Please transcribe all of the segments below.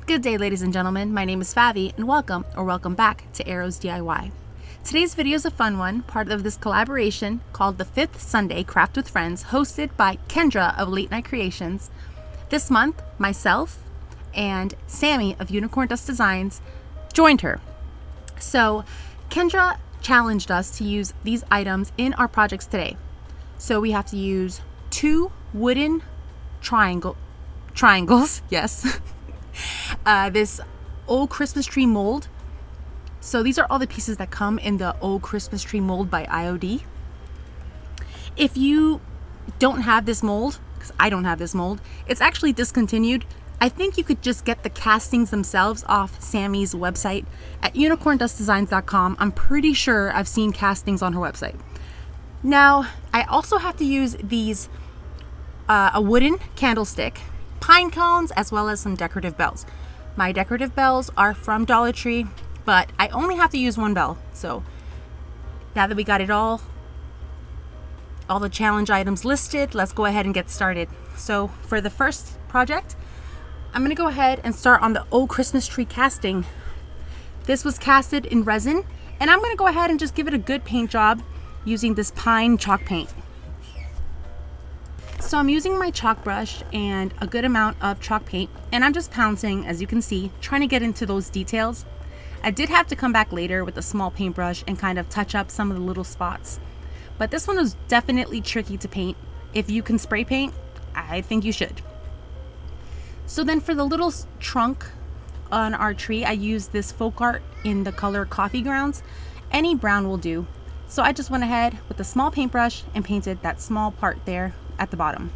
Good day, ladies and gentlemen. My name is Favi, and welcome back to Arrows DIY. Today's video is a fun one, part of this collaboration called the Fifth Sunday Craft with Friends, hosted by Kendra of Late Night Creations. This month, myself and Sammy of Unicorn Dust Designs joined her. So Kendra challenged us to use these items in our projects today. So we have to use 2 wooden triangles, yes. This old Christmas tree mold. So these are all the pieces that come in the old Christmas tree mold by IOD. If you don't have this mold, because I don't have this mold, it's actually discontinued. I think you could just get the castings themselves off Sammy's website at unicorndustdesigns.com. I'm pretty sure I've seen castings on her website. Now, I also have to use these, a wooden candlestick, pine cones, as well as some decorative bells. My decorative bells are from Dollar Tree, but I only have to use 1 bell. So now that we got it all the challenge items listed, let's go ahead and get started. So for the first project, I'm gonna go ahead and start on the old Christmas tree casting. This was casted in resin, and I'm gonna go ahead and just give it a good paint job using this pine chalk paint. So I'm using my chalk brush and a good amount of chalk paint, and I'm just pouncing, as you can see, trying to get into those details. I did have to come back later with a small paintbrush and kind of touch up some of the little spots. But this one was definitely tricky to paint. If you can spray paint, I think you should. So then for the little trunk on our tree, I used this folk art in the color coffee grounds. Any brown will do. So I just went ahead with a small paintbrush and painted that small part there at the bottom.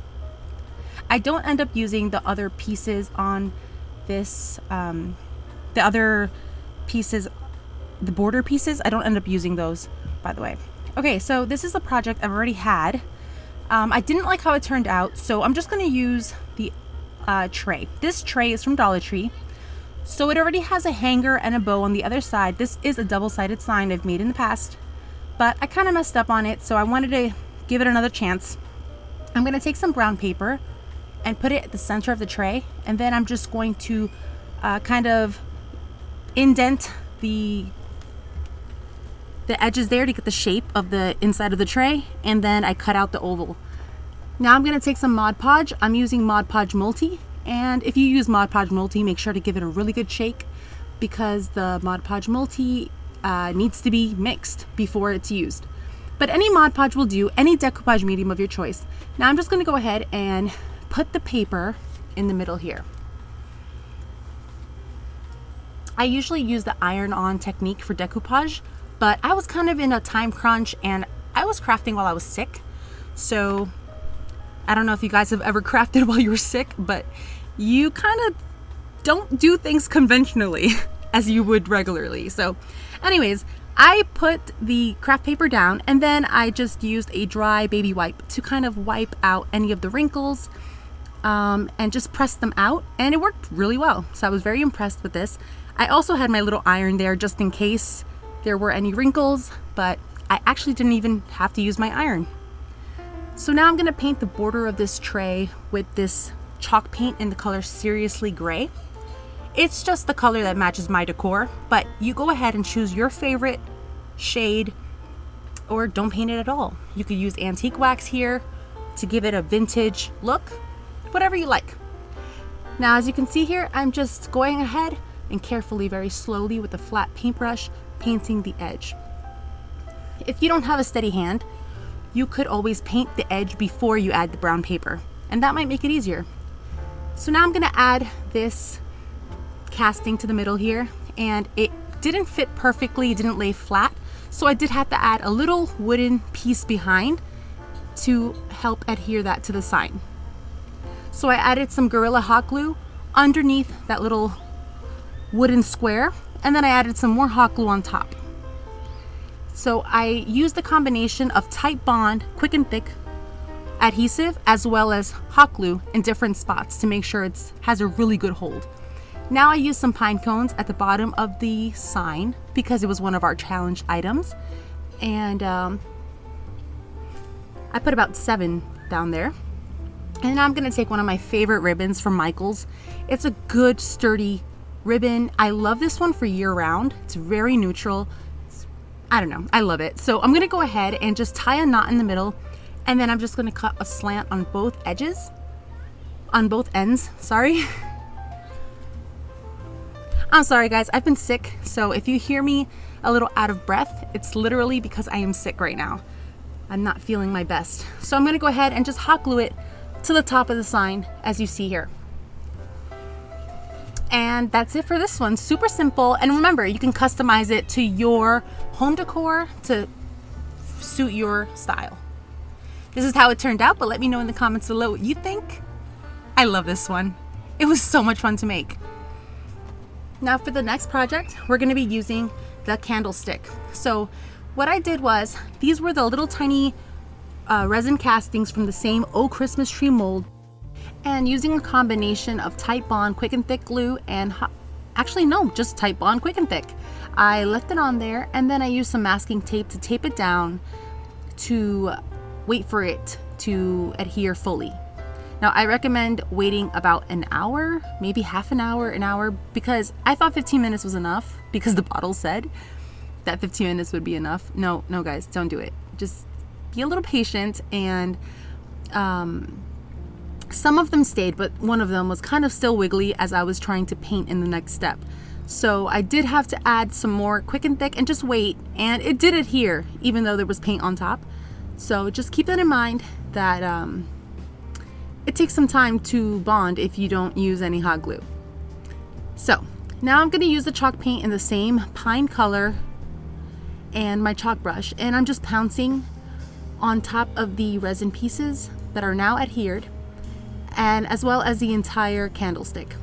I don't end up using the other pieces on this, the other pieces, the border pieces. I don't end up using those, by the way. Okay, so this is a project I've already had. I didn't like how it turned out, so I'm just going to use the tray. This tray is from Dollar Tree, so it already has a hanger and a bow on the other side. This is a double-sided sign I've made in the past, but I kind of messed up on it, so I wanted to give it another chance. I'm going to take some brown paper and put it at the center of the tray, and then I'm just going to kind of indent the edges there to get the shape of the inside of the tray, and then I cut out the oval. Now I'm going to take some Mod Podge. I'm using Mod Podge Multi, and if you use Mod Podge Multi, make sure to give it a really good shake, because the Mod Podge Multi needs to be mixed before it's used. But any Mod Podge will do, any decoupage medium of your choice. Now I'm just going to go ahead and put the paper in the middle here. I usually use the iron-on technique for decoupage, but I was kind of in a time crunch and I was crafting while I was sick. So I don't know if you guys have ever crafted while you were sick, but you kind of don't do things conventionally as you would regularly. So anyways, I put the craft paper down, and then I just used a dry baby wipe to kind of wipe out any of the wrinkles and just press them out, and it worked really well. So I was very impressed with this. I also had my little iron there just in case there were any wrinkles, but I actually didn't even have to use my iron. So now I'm going to paint the border of this tray with this chalk paint in the color Seriously Gray. It's just the color that matches my decor, but you go ahead and choose your favorite shade, or don't paint it at all. You could use antique wax here to give it a vintage look, whatever you like. Now, as you can see here, I'm just going ahead and carefully, very slowly with a flat paintbrush, painting the edge. If you don't have a steady hand, you could always paint the edge before you add the brown paper, and that might make it easier. So now I'm going to add this casting to the middle here, and it didn't fit perfectly, it didn't lay flat, so I did have to add a little wooden piece behind to help adhere that to the sign. So I added some Gorilla Hot Glue underneath that little wooden square, and then I added some more hot glue on top. So I used a combination of Tight Bond Quick and Thick adhesive as well as hot glue in different spots to make sure it has a really good hold. Now I used some pine cones at the bottom of the sign because it was one of our challenge items, and I put about 7 down there. And now I'm going to take one of my favorite ribbons from Michaels. It's a good sturdy ribbon. I love this one for year round. It's very neutral. I don't know, I love it. So I'm gonna go ahead and just tie a knot in the middle, and then I'm just gonna cut a slant on both edges, on both ends, sorry. I'm sorry guys, I've been sick, so if you hear me a little out of breath, it's literally because I am sick right now. I'm not feeling my best. So I'm gonna go ahead and just hot glue it to the top of the sign, as you see here. And that's it for this one. Super simple. And remember, you can customize it to your home decor to suit your style. This is how it turned out, but let me know in the comments below what you think. I love this one. It was so much fun to make. Now for the next project, we're gonna be using the candlestick. So what I did was, these were the little tiny resin castings from the same Oh Christmas Tree mold. And using a combination of Titebond Quick and Thick glue and just Titebond Quick and Thick, I left it on there, and then I used some masking tape to tape it down to wait for it to adhere fully. Now I recommend waiting about an hour, maybe half an hour, because I thought 15 minutes was enough because the bottle said that 15 minutes would be enough. No guys, don't do it. Just be a little patient. And some of them stayed, but one of them was kind of still wiggly as I was trying to paint in the next step. So I did have to add some more Quick and Thick and just wait, and it did adhere even though there was paint on top. So just keep that in mind, that it takes some time to bond if you don't use any hot glue. So now I'm going to use the chalk paint in the same pine color and my chalk brush, and I'm just pouncing on top of the resin pieces that are now adhered, and as well as the entire candlestick.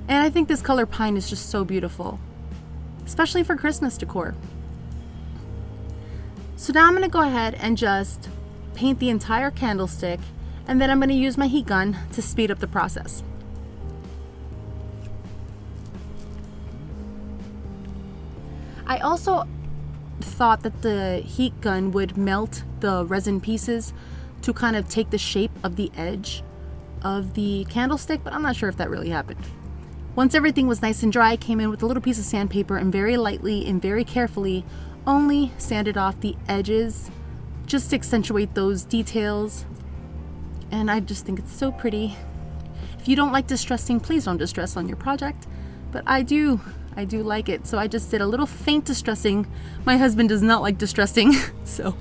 And I think this color pine is just so beautiful, especially for Christmas decor. So now I'm going to go ahead and just paint the entire candlestick, and then I'm going to use my heat gun to speed up the process. I also thought that the heat gun would melt the resin pieces to kind of take the shape of the edge of the candlestick, but I'm not sure if that really happened. Once everything was nice and dry, I came in with a little piece of sandpaper and very lightly and very carefully only sanded off the edges just to accentuate those details. And I just think it's so pretty. If you don't like distressing, please don't distress on your project, but I do like it. So I just did a little faint distressing. My husband does not like distressing, so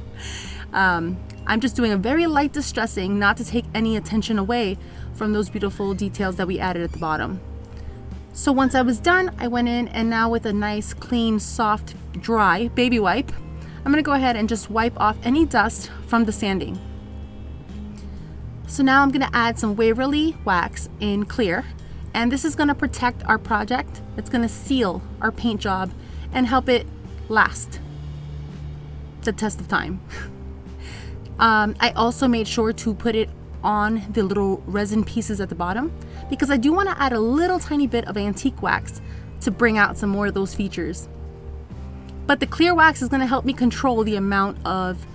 I'm just doing a very light distressing, not to take any attention away from those beautiful details that we added at the bottom. So once I was done, I went in, and now with a nice, clean, soft, dry baby wipe, I'm gonna go ahead and just wipe off any dust from the sanding. So now I'm gonna add some Waverly wax in clear, and this is gonna protect our project. It's gonna seal our paint job and help it last the test of time. I also made sure to put it on the little resin pieces at the bottom, because I do want to add a little tiny bit of antique wax to bring out some more of those features. But the clear wax is going to help me control the amount of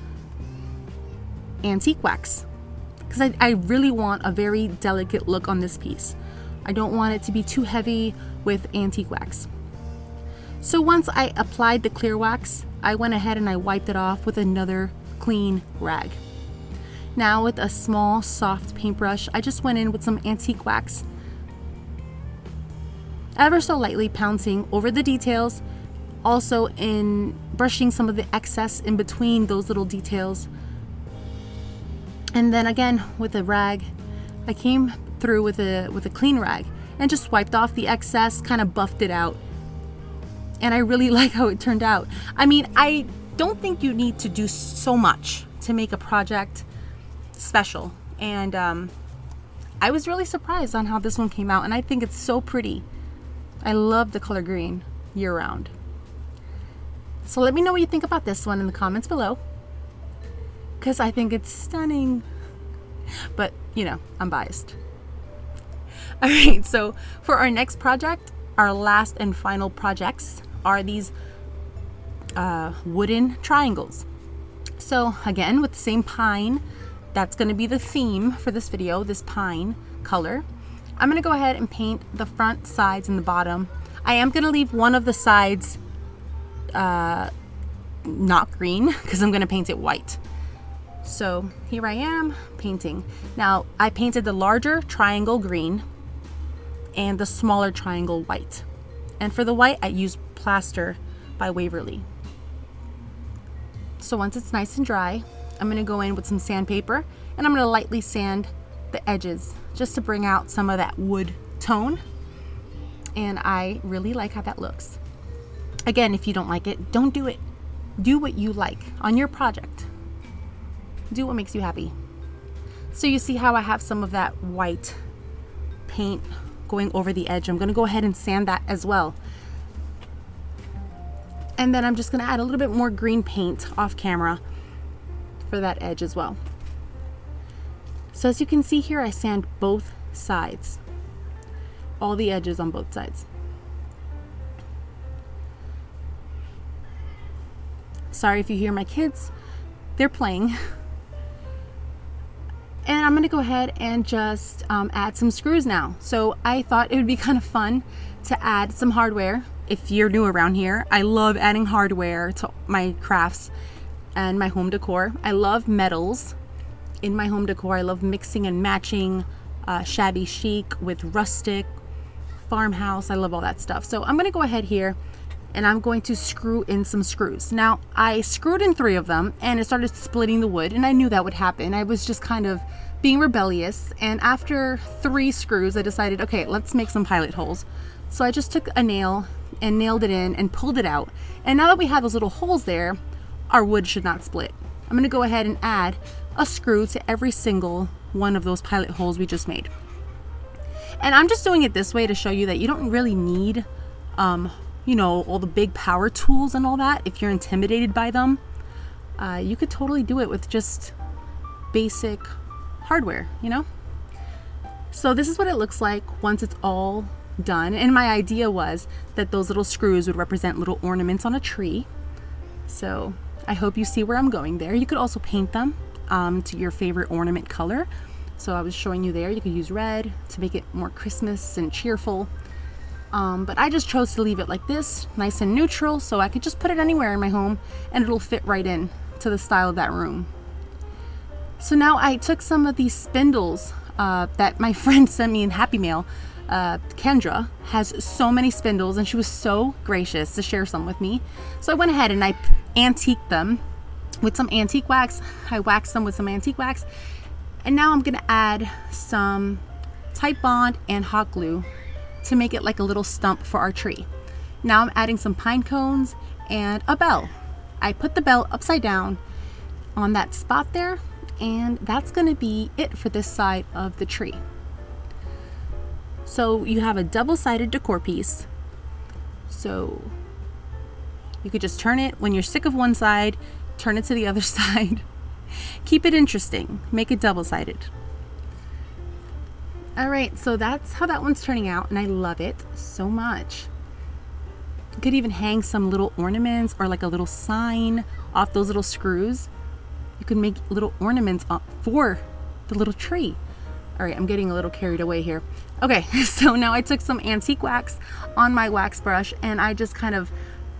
antique wax, because I really want a very delicate look on this piece. I don't want it to be too heavy with antique wax. So once I applied the clear wax, I went ahead and I wiped it off with another clean rag. Now with a small soft paintbrush, I just went in with some antique wax, ever so lightly pouncing over the details, also in brushing some of the excess in between those little details. And then again with a rag, I came through with a clean rag and just wiped off the excess, kind of buffed it out. And I really like how it turned out. I mean, I don't think you need to do so much to make a project special, and I was really surprised on how this one came out, and I think it's so pretty. I love the color green year round. So let me know what you think about this one in the comments below, because I think it's stunning, but you know, I'm biased. All right, so for our next project, our last and final projects are these wooden triangles. So again, with the same pine, that's going to be the theme for this video, this pine color. I'm gonna go ahead and paint the front, sides, and the bottom. I am gonna leave one of the sides not green because I'm gonna paint it white. So here I am painting. Now I painted the larger triangle green and the smaller triangle white. And for the white, I used Plaster by Waverly. So once it's nice and dry, I'm gonna go in with some sandpaper and I'm gonna lightly sand the edges just to bring out some of that wood tone. And I really like how that looks. Again, if you don't like it, don't do it. Do what you like on your project. Do what makes you happy. So you see how I have some of that white paint going over the edge. I'm gonna go ahead and sand that as well. And then I'm just gonna add a little bit more green paint off camera for that edge as well. So as you can see here, I sand both sides, all the edges on both sides. Sorry if you hear my kids, they're playing. And I'm gonna go ahead and just add some screws now. So I thought it would be kind of fun to add some hardware. If you're new around here, I love adding hardware to my crafts and my home decor. I love metals in my home decor. I love mixing and matching shabby chic with rustic, farmhouse. I love all that stuff. So I'm gonna go ahead here and I'm going to screw in some screws. Now I screwed in 3 of them and it started splitting the wood, and I knew that would happen. I was just kind of being rebellious, and after 3 screws I decided, okay, let's make some pilot holes. So I just took a nail and nailed it in and pulled it out, and now that we have those little holes there, our wood should not split. I'm gonna go ahead and add a screw to every single one of those pilot holes we just made. And I'm just doing it this way to show you that you don't really need you know, all the big power tools and all that. If you're intimidated by them, you could totally do it with just basic hardware, you know? So this is what it looks like once it's all done. And my idea was that those little screws would represent little ornaments on a tree. So I hope you see where I'm going there. You could also paint them to your favorite ornament color. So I was showing you there, you could use red to make it more Christmas and cheerful. But I just chose to leave it like this, nice and neutral, so I could just put it anywhere in my home and it'll fit right in to the style of that room. So now I took some of these spindles that my friend sent me in Happy Mail. Kendra has so many spindles and she was so gracious to share some with me. So I went ahead and I antiqued them with some antique wax. I waxed them with some antique wax. And now I'm gonna add some Titebond and hot glue to make it like a little stump for our tree. Now I'm adding some pine cones and a bell. I put the bell upside down on that spot there, and that's gonna be it for this side of the tree. So you have a double-sided decor piece. So you could just turn it when you're sick of one side, turn it to the other side. Keep it interesting, make it double-sided. All right, so that's how that one's turning out, and I love it so much. You could even hang some little ornaments or like a little sign off those little screws. You could make little ornaments for the little tree. All right, I'm getting a little carried away here. Okay, so now I took some antique wax on my wax brush and I just kind of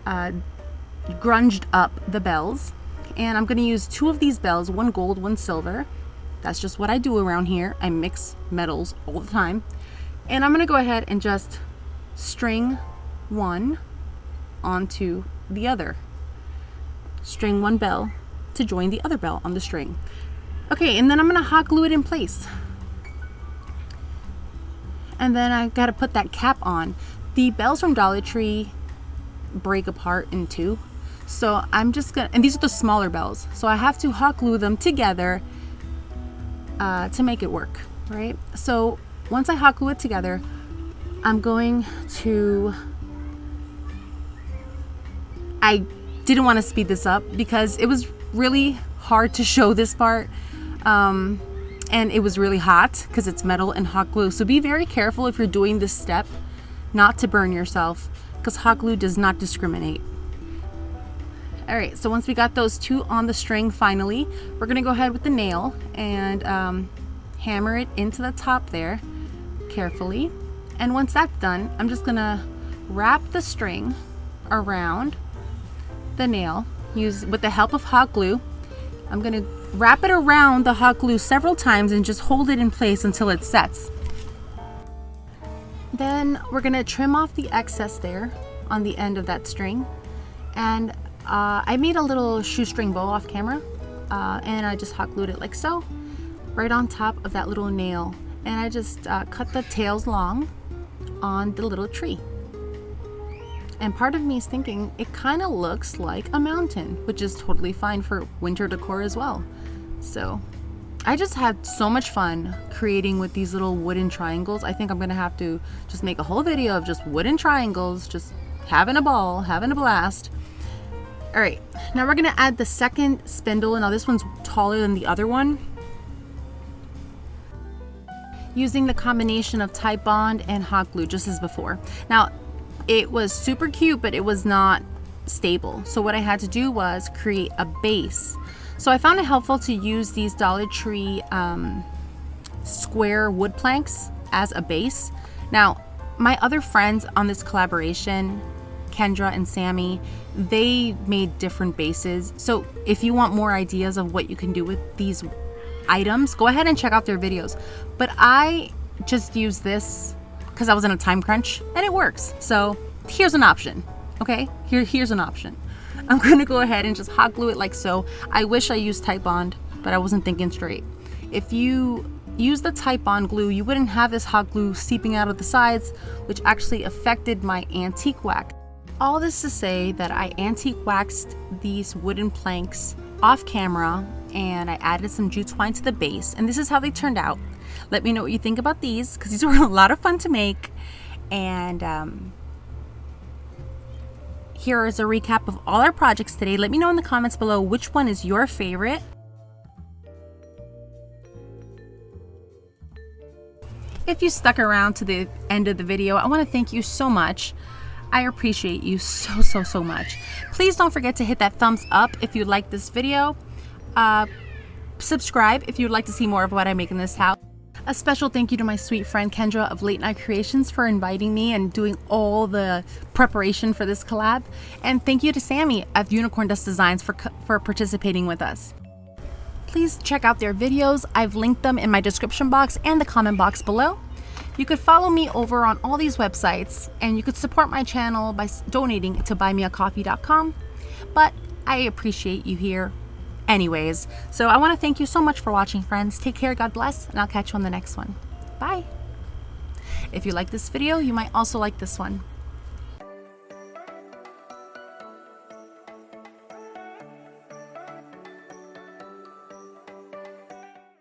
grunged up the bells. And I'm gonna use 2 of these bells, one gold, one silver. That's just what I do around here. I mix metals all the time. And I'm gonna go ahead and just string one onto the other. String one bell to join the other bell on the string. Okay, and then I'm gonna hot glue it in place. And then I gotta put that cap on. The bells from Dollar Tree break apart in 2. So I'm just gonna, and these are the smaller bells. So I have to hot glue them together to make it work, right? So once I hot glue it together, I'm going to, I didn't want to speed this up because it was really hard to show this part. And it was really hot because it's metal and hot glue. So be very careful if you're doing this step not to burn yourself, because hot glue does not discriminate. All right, so once we got those 2 on the string finally, we're gonna go ahead with the nail and hammer it into the top there. carefully. And once that's done, I'm just gonna wrap the string around the nail with the help of hot glue. I'm gonna wrap it around the hot glue several times and just hold it in place until it sets. Then we're gonna trim off the excess there on the end of that string. And I made a little shoestring bow off camera, and I just hot glued it like so, right on top of that little nail. And I just cut the tails long on the little tree. And part of me is thinking it kind of looks like a mountain, which is totally fine for winter decor as well. So I just had so much fun creating with these little wooden triangles. I think I'm gonna have to just make a whole video of just wooden triangles, just having a ball, having a blast. All right, now we're gonna add the second spindle. Now this one's taller than the other one. Using the combination of Tide Bond and hot glue, just as before. Now, it was super cute, but it was not stable. So what I had to do was create a base. So I found it helpful to use these Dollar Tree square wood planks as a base. Now, my other friends on this collaboration, Kendra and Sammy, they made different bases. So if you want more ideas of what you can do with these items, go ahead and check out their videos. But I just use this because I was in a time crunch and it works. So here's an option, okay? Here's an option. I'm gonna go ahead and just hot glue it like so. I wish I used Tide Bond, but I wasn't thinking straight. If you use the Tide Bond glue, you wouldn't have this hot glue seeping out of the sides, which actually affected my antique wax. All this to say that I antique waxed these wooden planks off camera, and I added some jute twine to the base, and this is how they turned out. Let me know what you think about these, because these were a lot of fun to make. And here is a recap of all our projects today. Let me know in the comments below which one is your favorite. If you stuck around to the end of the video, I want to thank you so much. I appreciate you so much. Please don't forget to hit that thumbs up if you like this video. Subscribe if you'd like to see more of what I make in this house. A special thank you to my sweet friend Kendra of Late Night Creations for inviting me and doing all the preparation for this collab. And thank you to Sammy of Unicorn Dust Designs for participating with us. Please check out their videos. I've linked them in my description box and the comment box below. You could follow me over on all these websites, and you could support my channel by donating to buymeacoffee.com. But I appreciate you here anyways. So I want to thank you so much for watching, friends. Take care, God bless, and I'll catch you on the next one. Bye. If you like this video, you might also like this one.